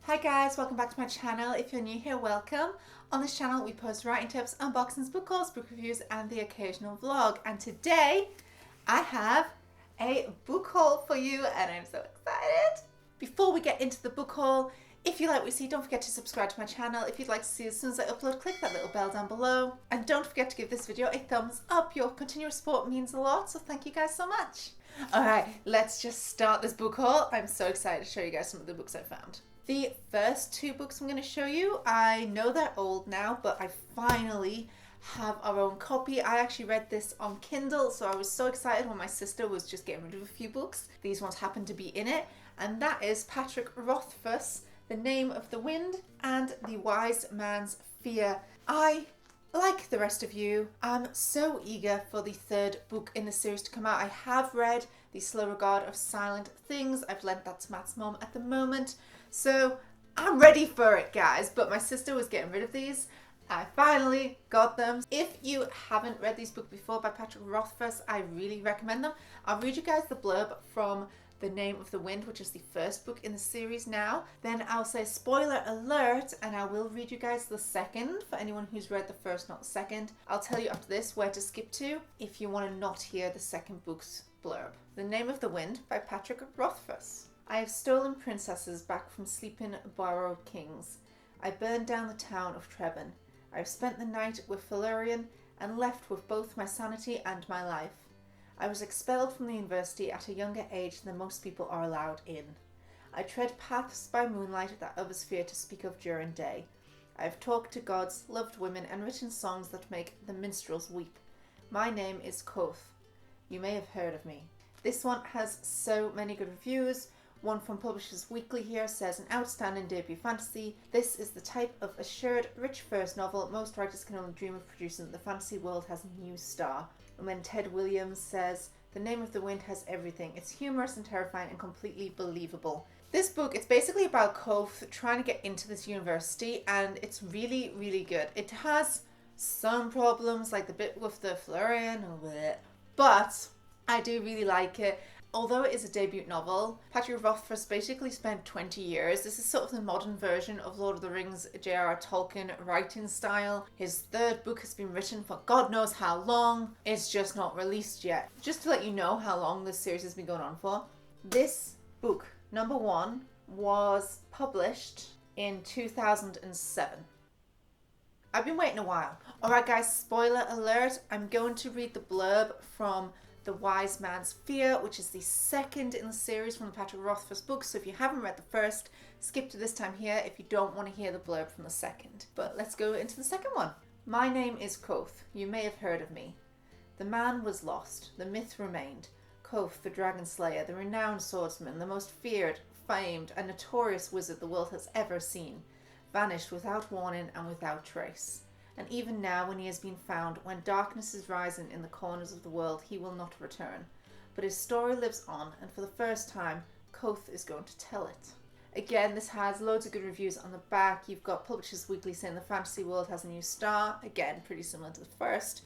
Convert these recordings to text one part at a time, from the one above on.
Hi guys, welcome back to my channel. If you're new here, welcome. On this channel we post writing tips, unboxings, book hauls, book reviews and the occasional vlog. And today I have a book haul for you and I'm so excited. Before we get into the book haul, if you like what you see, don't forget to subscribe to my channel. If you'd like to see as soon as I upload, click that little bell down below. And don't forget to give this video a thumbs up. Your continuous support means a lot, so thank you guys so much. Alright, let's just start this book haul. I'm so excited to show you guys some of the books I found. The first two books I'm going to show you, I know they're old now, but I finally have our own copy. I actually read this on Kindle, so I was so excited when my sister was just getting rid of a few books. These ones happened to be in it, and that is Patrick Rothfuss, The Name of the Wind and The Wise Man's Fear. I, like the rest of you, I'm so eager for the third book in the series to come out. I have read The Slow Regard of Silent Things. I've lent that to Matt's mom at the moment. So I'm ready for it, guys. But my sister was getting rid of these. I finally got them. If you haven't read these books before by Patrick Rothfuss, I really recommend them. I'll read you guys the blurb from The Name of the Wind, which is the first book in the series now. Then I'll say spoiler alert, and I will read you guys the second for anyone who's read the first, not the second. I'll tell you after this where to skip to if you want to not hear the second book's blurb. The Name of the Wind by Patrick Rothfuss. I have stolen princesses back from sleeping borrowed kings. I burned down the town of Trebon. I have spent the night with Valerian and left with both my sanity and my life. I was expelled from the university at a younger age than most people are allowed in. I tread paths by moonlight that others fear to speak of during day. I have talked to gods, loved women, and written songs that make the minstrels weep. My name is Koth. You may have heard of me. This one has so many good reviews. One from Publishers Weekly here says, an outstanding debut fantasy. This is the type of assured, rich first novel most writers can only dream of producing. The fantasy world has a new star. And then Ted Williams says, The Name of the Wind has everything. It's humorous and terrifying and completely believable. This book, it's basically about Koth trying to get into this university, and it's really, really good. It has some problems, like the bit with the Florian, but I do really like it. Although it is a debut novel, Patrick Rothfuss basically spent 20 years. This is sort of the modern version of Lord of the Rings J.R.R. Tolkien writing style. His third book has been written for God knows how long. It's just not released yet. Just to let you know how long this series has been going on for. This book, number one, was published in 2007. I've been waiting a while. Alright guys, spoiler alert. I'm going to read the blurb from The Wise Man's Fear, which is the second in the series from the Patrick Rothfuss books. So if you haven't read the first, skip to this time here if you don't want to hear the blurb from the second. But let's go into the second one. My name is Koth. You may have heard of me. The man was lost. The myth remained. Koth, the dragon slayer, the renowned swordsman, the most feared, famed, and notorious wizard the world has ever seen, vanished without warning and without trace. And even now, when he has been found, when darkness is rising in the corners of the world, he will not return. But his story lives on, and for the first time, Koth is going to tell it. Again, this has loads of good reviews on the back. You've got Publishers Weekly saying the fantasy world has a new star. Again, pretty similar to the first.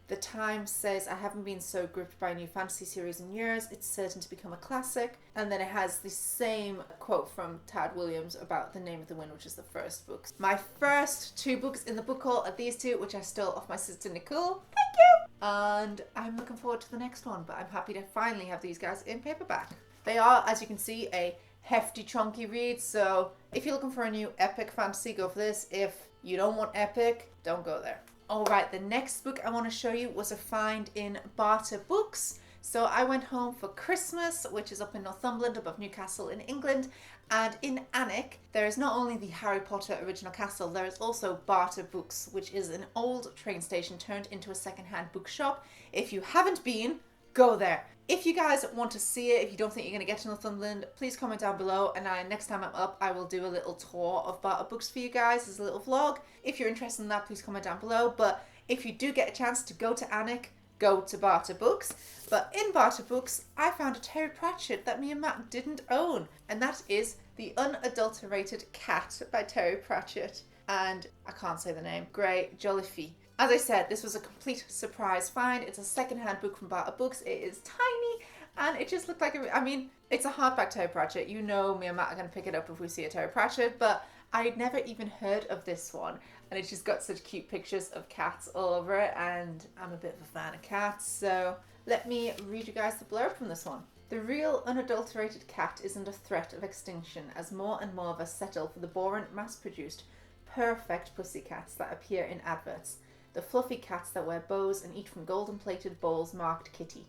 The Times says, I haven't been so gripped by a new fantasy series in years. It's certain to become a classic. And then it has the same quote from Tad Williams about The Name of the Wind, which is the first book. My first two books in the book haul are these two, which I stole off my sister Nicole. Thank you! And I'm looking forward to the next one, but I'm happy to finally have these guys in paperback. They are, as you can see, a hefty, chunky read. So if you're looking for a new epic fantasy, go for this. If you don't want epic, don't go there. Alright, the next book I want to show you was a find in Barter Books. So I went home for Christmas, which is up in Northumberland above Newcastle in England. And in Alnwick, there is not only the Harry Potter original castle, there is also Barter Books, which is an old train station turned into a second-hand bookshop. If you haven't been, go there. If you guys want to see it, if you don't think you're going to get to Northumberland, please comment down below, and next time I'm up, I will do a little tour of Barter Books for you guys as a little vlog. If you're interested in that, please comment down below. But if you do get a chance to go to Alnwick, go to Barter Books. But in Barter Books, I found a Terry Pratchett that me and Matt didn't own, and that is The Unadulterated Cat by Terry Pratchett. And I can't say the name. Grey Jolliffe. As I said, this was a complete surprise find. It's a second-hand book from Barter Books. It is tiny And it just looked like, I mean, it's a hardback Terry Pratchett. You know me and Matt are going to pick it up if we see a Terry Pratchett, but I'd never even heard of this one. And it's just got such cute pictures of cats all over it, and I'm a bit of a fan of cats, so let me read you guys the blurb from this one. The real, unadulterated cat is under threat of extinction as more and more of us settle for the boring, mass-produced, perfect pussycats that appear in adverts. The fluffy cats that wear bows and eat from golden-plated bowls marked kitty.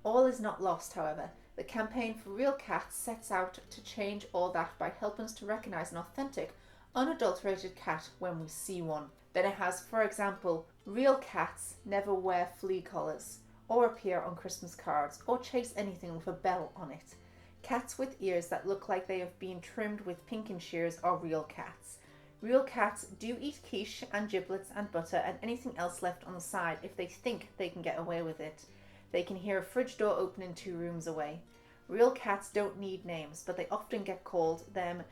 All is not lost, however. The campaign for real cats sets out to change all that by helping us to recognise an authentic, unadulterated cat when we see one. Then it has, for example, real cats never wear flea collars, or appear on Christmas cards, or chase anything with a bell on it. Cats with ears that look like they have been trimmed with pinking shears are real cats. Real cats do eat quiche and giblets and butter and anything else left on the side if they think they can get away with it. They can hear a fridge door opening 2 rooms away. Real cats don't need names, but they often get called them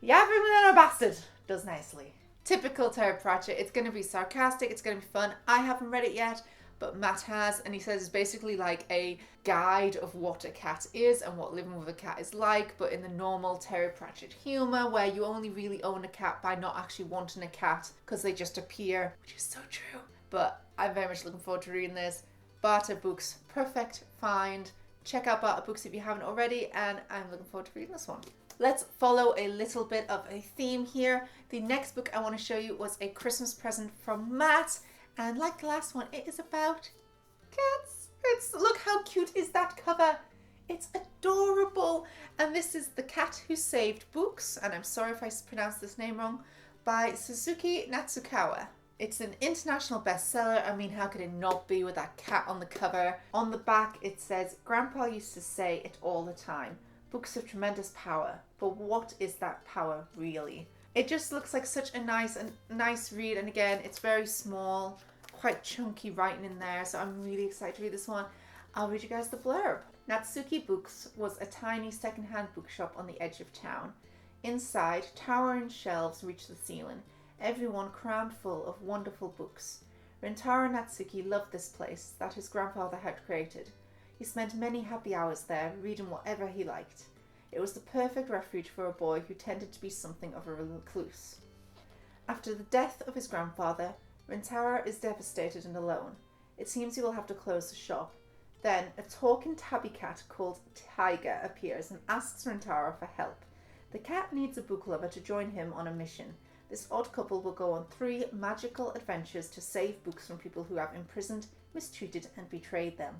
Yabbing Little Bastard does nicely. Typical Terry Pratchett. It's going to be sarcastic, it's going to be fun. I haven't read it yet, but Matt has, and he says it's basically like a guide of what a cat is and what living with a cat is like, but in the normal Terry Pratchett humour, where you only really own a cat by not actually wanting a cat because they just appear, which is so true. But I'm very much looking forward to reading this. Barter Books, perfect find. Check out Barter Books if you haven't already, and I'm looking forward to reading this one. Let's follow a little bit of a theme here. The next book I want to show you was a Christmas present from Matt, and like the last one, it is about cats. Look how cute is that cover. It's adorable. And this is The Cat Who Saved Books, and I'm sorry if I pronounced this name wrong, by Sosuke Natsukawa. It's an international bestseller. I mean, how could it not be with that cat on the cover? On the back, it says, Grandpa used to say it all the time. Books have tremendous power, but what is that power really? It just looks like such a nice read, and again, it's very small, quite chunky writing in there, so I'm really excited to read this one. I'll read you guys the blurb. Natsuki Books was a tiny second-hand bookshop on the edge of town. Inside, towering shelves reached the ceiling, everyone crammed full of wonderful books. Rintaro Natsuki loved this place that his grandfather had created. He spent many happy hours there, reading whatever he liked. It was the perfect refuge for a boy who tended to be something of a recluse. After the death of his grandfather, Rintaro is devastated and alone. It seems he will have to close the shop. Then, a talking tabby cat called Tiger appears and asks Rintaro for help. The cat needs a book lover to join him on a mission. This odd couple will go on 3 magical adventures to save books from people who have imprisoned, mistreated, and betrayed them.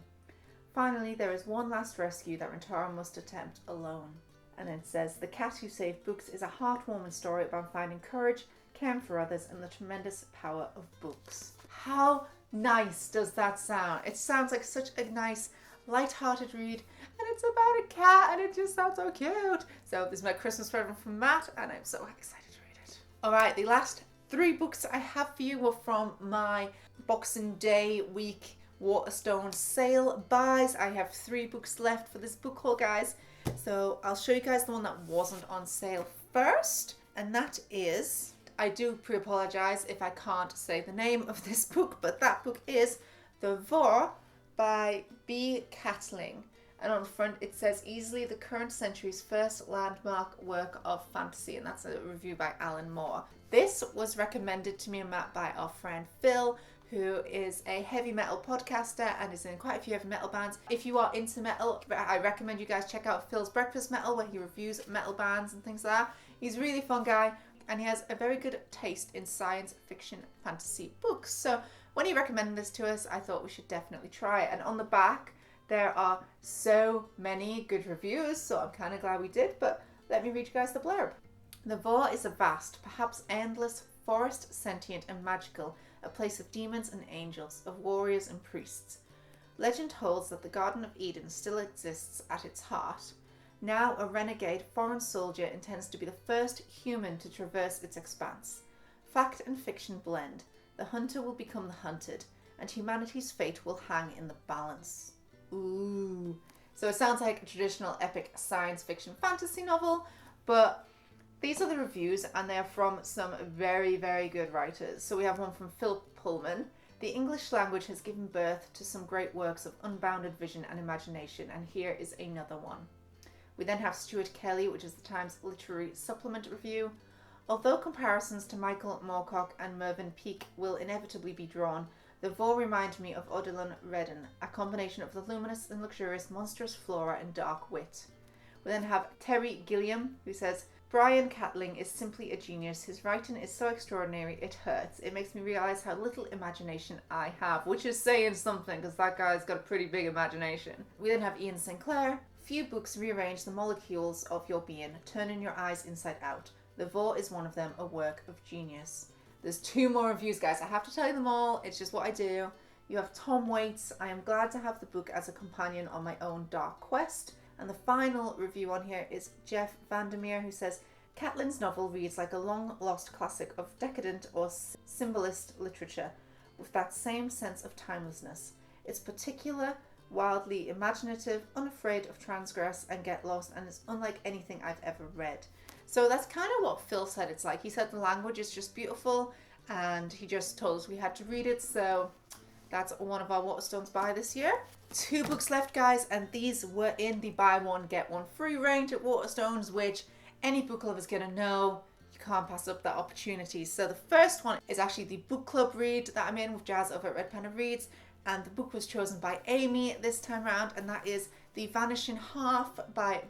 Finally, there is one last rescue that Rintaro must attempt alone. And it says, The Cat Who Saved Books is a heartwarming story about finding courage, caring for others, and the tremendous power of books. How nice does that sound? It sounds like such a nice, light-hearted read, and it's about a cat, and it just sounds so cute. So this is my Christmas present from Matt, and I'm so excited to read it. Alright, the last 3 books I have for you were from my Boxing Day week Waterstone sale buys. I have 3 books left for this book haul, guys. So I'll show you guys the one that wasn't on sale first. And that is, I do pre-apologize if I can't say the name of this book, but that book is The Vorrh by B. Catling. And on the front it says, easily the current century's first landmark work of fantasy. And that's a review by Alan Moore. This was recommended to me and Matt by our friend Phil, who is a heavy metal podcaster and is in quite a few heavy metal bands. If you are into metal, I recommend you guys check out Phil's Breakfast Metal, where he reviews metal bands and things like that. He's a really fun guy, and he has a very good taste in science fiction fantasy books. So when he recommended this to us, I thought we should definitely try it. And on the back, there are so many good reviews, so I'm kind of glad we did, but let me read you guys the blurb. The Vorrh is a vast, perhaps endless, forest, sentient and magical, a place of demons and angels, of warriors and priests. Legend holds that the Garden of Eden still exists at its heart. Now a renegade foreign soldier intends to be the first human to traverse its expanse. Fact and fiction blend. The hunter will become the hunted, and humanity's fate will hang in the balance. Ooh. So it sounds like a traditional epic science fiction fantasy novel, but these are the reviews, and they are from some very, very good writers. So we have one from Phil Pullman, The English language has given birth to some great works of unbounded vision and imagination, and here is another one. We then have Stuart Kelly, which is the Times Literary Supplement review. Although comparisons to Michael Moorcock and Mervyn Peake will inevitably be drawn, the Vorrh remind me of Odilon Redden, a combination of the luminous and luxurious monstrous flora and dark wit. We then have Terry Gilliam, who says, Brian Catling is simply a genius. His writing is so extraordinary, it hurts. It makes me realise how little imagination I have, which is saying something, because that guy's got a pretty big imagination. We then have Ian Sinclair. Few books rearrange the molecules of your being, turning your eyes inside out. The Vorrh is one of them, a work of genius. There's 2 more reviews, guys. I have to tell you them all. It's just what I do. You have Tom Waits. I am glad to have the book as a companion on my own dark quest. And the final review on here is Jeff Vandermeer, who says, Catling's novel reads like a long-lost classic of decadent or symbolist literature, with that same sense of timelessness. It's particular, wildly imaginative, unafraid of transgress and get lost, and it's unlike anything I've ever read. So that's kind of what Phil said it's like. He said the language is just beautiful, and he just told us we had to read it, so that's one of our Waterstones buy this year. 2 books left, guys, and these were in the buy one, get one free range at Waterstones, which any book lover is going to know. You can't pass up that opportunity. So the first one is actually the book club read that I'm in with Jazz over at Red Panda Reads, and the book was chosen by Amy this time around, and that is The Vanishing Half by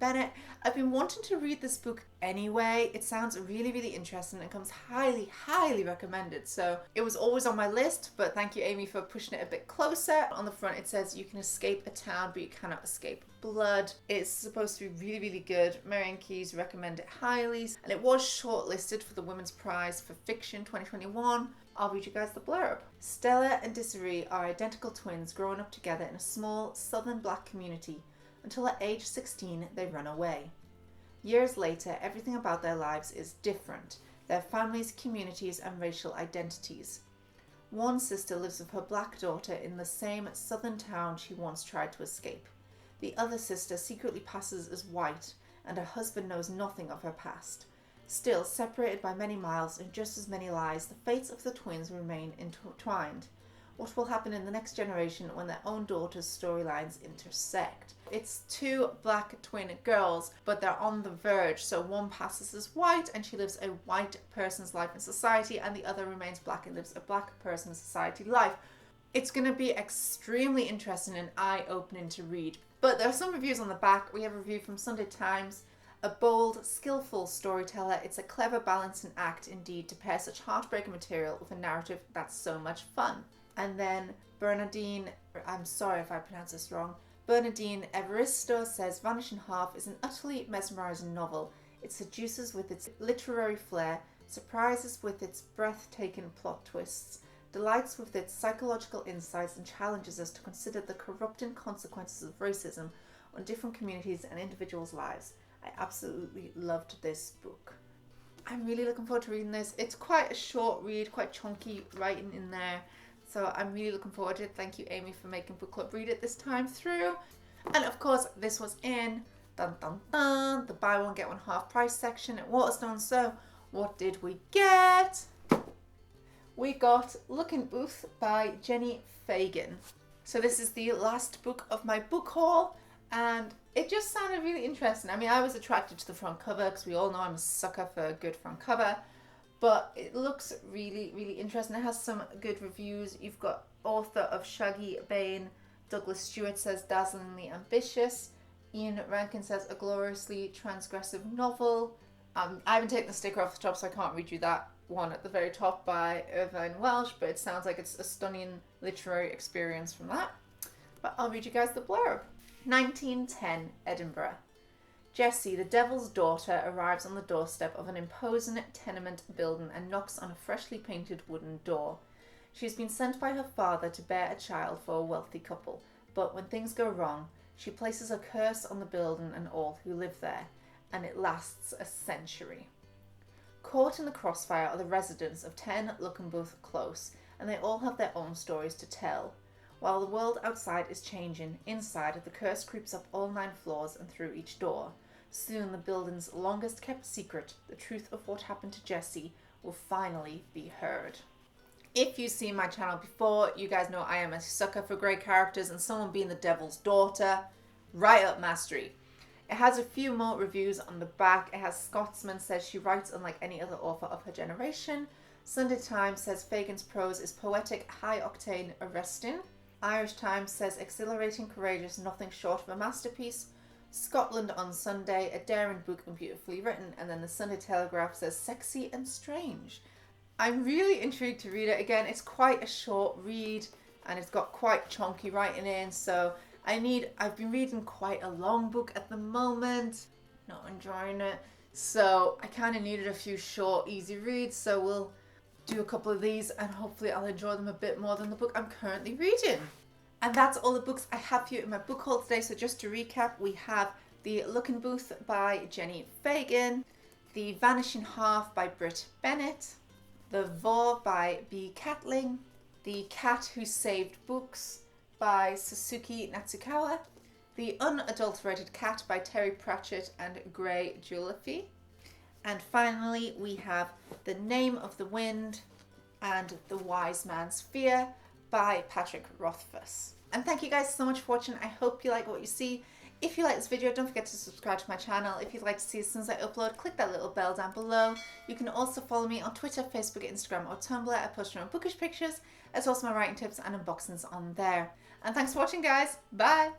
Bennett. I've been wanting to read this book anyway. It sounds really, really interesting and comes highly, highly recommended. So it was always on my list, but thank you, Amy, for pushing it a bit closer. On the front, it says you can escape a town, but you cannot escape blood. It's supposed to be really, really good. Marianne Keyes recommend it highly, and it was shortlisted for the Women's Prize for Fiction 2021. I'll read you guys the blurb. Stella and Desiree are identical twins growing up together in a small southern black community until at age 16 they run away. Years later, everything about their lives is different, their families, communities and racial identities. One sister lives with her black daughter in the same southern town she once tried to escape. The other sister secretly passes as white, and her husband knows nothing of her past. Still, separated by many miles and just as many lies, the fates of the twins remain intertwined. What will happen in the next generation when their own daughters' storylines intersect? It's 2 black twin girls, but they're on the verge. So one passes as white and she lives a white person's life in society, and the other remains black and lives a black person's society life. It's going to be extremely interesting and eye-opening to read. But there are some reviews on the back. We have a review from Sunday Times. A bold, skillful storyteller, it's a clever balancing act indeed to pair such heartbreaking material with a narrative that's so much fun. And then Bernardine, I'm sorry if I pronounce this wrong, Bernardine Evaristo says Vanishing Half is an utterly mesmerising novel. It seduces with its literary flair, surprises with its breathtaking plot twists, delights with its psychological insights, and challenges us to consider the corrupting consequences of racism on different communities and individuals' lives. I absolutely loved this book. I'm really looking forward to reading this. It's quite a short read, quite chunky writing in there. So I'm really looking forward to it. Thank you, Amy, for making Book Club read it this time through. And of course, this was in dun dun dun, the buy one get one half price section at Waterstones. So what did we get? We got LuckenBooth by Jenni Fagan. So this is the last book of my book haul, and it just sounded really interesting. I mean, I was attracted to the front cover because we all know I'm a sucker for a good front cover, but it looks really, really interesting. It has some good reviews. You've got author of Shaggy Bane, Douglas Stewart says dazzlingly ambitious. Ian Rankin says a gloriously transgressive novel. I haven't taken the sticker off the top, so I can't read you that one at the very top by Irvine Welsh, but it sounds like it's a stunning literary experience from that. But I'll read you guys the blurb. 1910, Edinburgh. Jessie, the devil's daughter, arrives on the doorstep of an imposing tenement building and knocks on a freshly painted wooden door. She has been sent by her father to bear a child for a wealthy couple, but when things go wrong, she places a curse on the building and all who live there, and it lasts a century. Caught in the crossfire are the residents of 10 LuckenBooth Close, and they all have their own stories to tell. While the world outside is changing, inside the curse creeps up all 9 floors and through each door. Soon the building's longest kept secret, the truth of what happened to Jessie, will finally be heard. If you've seen my channel before, you guys know I am a sucker for great characters, and someone being the devil's daughter, right up my street. It has a few more reviews on the back. It has Scotsman says she writes unlike any other author of her generation. Sunday Times says Fagan's prose is poetic, high-octane, arresting. Irish Times says exhilarating, courageous, nothing short of a masterpiece. Scotland on Sunday, a daring book and beautifully written. And then the Sunday Telegraph says sexy and strange. I'm really intrigued to read it. Again, it's quite a short read and it's got quite chunky writing in, so I've been reading quite a long book at the moment, not enjoying it, so I kind of needed a few short, easy reads, so we'll do a couple of these and hopefully I'll enjoy them a bit more than the book I'm currently reading. And that's all the books I have for you in my book haul today. So just to recap, we have the LuckenBooth by Jenni Fagan, the Vanishing Half by Bennett, the Vorrh by B. Catling, the Cat Who Saved Books by Sosuke Natsukawa, the Unadulterated Cat by Terry Pratchett and Gray Julafy, and finally we have The Name of the Wind and The Wise Man's Fear by Patrick Rothfuss. And thank you guys so much for watching. I hope you like what you see. If you like this video, don't forget to subscribe to my channel. If you'd like to see as soon as I upload, click that little bell down below. You can also follow me on Twitter, Facebook, Instagram or Tumblr. I post my bookish pictures as well as my writing tips and unboxings on there. And thanks for watching, guys. Bye!